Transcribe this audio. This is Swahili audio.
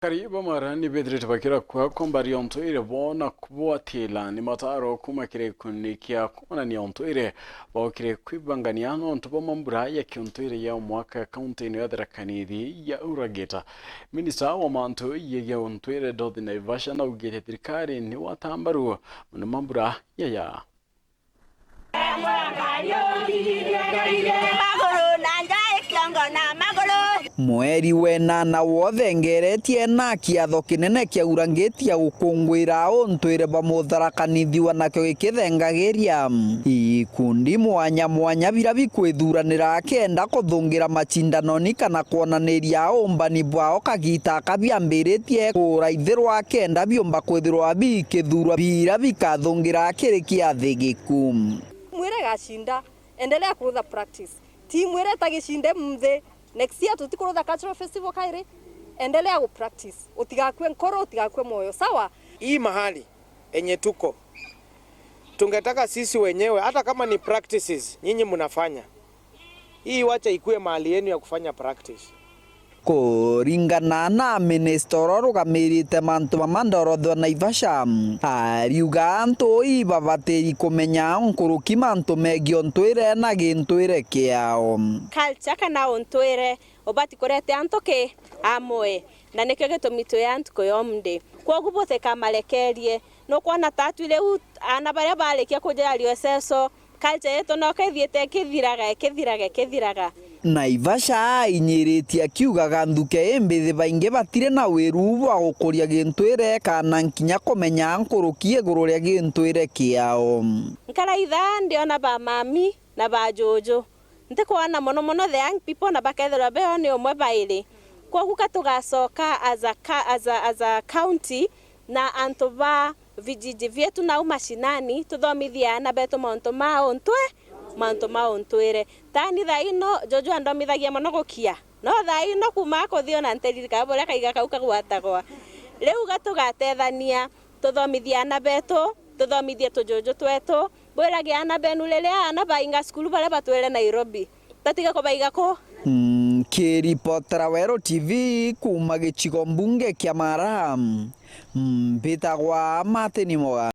Karibu mara ni bedre tabakira kwa kombari onto ire bona kubwa tela ni mataro kuma kire kunikia kuna ni onto ire wa kire kwibanganiano onto bomambura ya kionto ire ya mwaka kaunti ni yadra kanidi ya urageta minisa wa manto ye onto ire dodi na ivasha na ugete trikari ni watambaru mambura ya mweri wenana wothe ngeretie na kiatho kinene kia urangitia gukungwira untwire bamutharakanithiwa nakio gikithengagiria ikundi mwanya bira bikwithuranira kenda kuthungira macindano kana kuonaniria umbani bwao kagita kabiambiritie kuraithirwa kenda biumba kwithirwa bikithurwa bira bikathungira kiri kiathi giku mwire gashinda endelea kurutha practice timu mwire tagishinde mthe next year tutikurutha cultural festival kairi endelea ku practice utigakwe nkoro utigakwe moyo sawa. Hii mahali enye tuko tungetaka sisi wenyewe hata kama ni practices nyinyi mnafanya hii wacha ikue mahali yenu ya kufanya practice. Kuringana na ministro rugamirite mantu mamandoro na Ivasha ariuga antu ibabateri kumenya nkuruki mantu megio ntwire na gintwire kiao culture kana ontwire obati korete antoke amoe na nekyo getomito yantu koyomde kwa gubothe kamalekerie no kwana tatwire ana bare balekia kujario seso culture yeto no kethiete kithiraga Naivasha inyiritie akiugaga nthuke imbithi baingi batire na wiru wa gukuria gintwire kana nkinya kumenya nkuruki iguru ria gintwire kiao nkaraitha ndiona ba mami na ba jojo ntikwana mono the young people na bakethera beo ni omwe bairi kwa guka tugacoka as a county na antoba vijiji vyetu na umashinani tuthomithia na beto monto ma ontwire tani thaino jojo andomithagia mono gukia no thaino kuma kuthio na nterika bora kaiga kauka gwatagwa riu gatugatethania tuthomithia na beto tuthomithia tujojo twetu bwiragia ana benu lelia ana bainga skulu bare batwele Nairobi tatiga ko baiga ko Kiripotera Wero TV kuma gicigo mbunge kia Mara mbitagwa Martin Moga.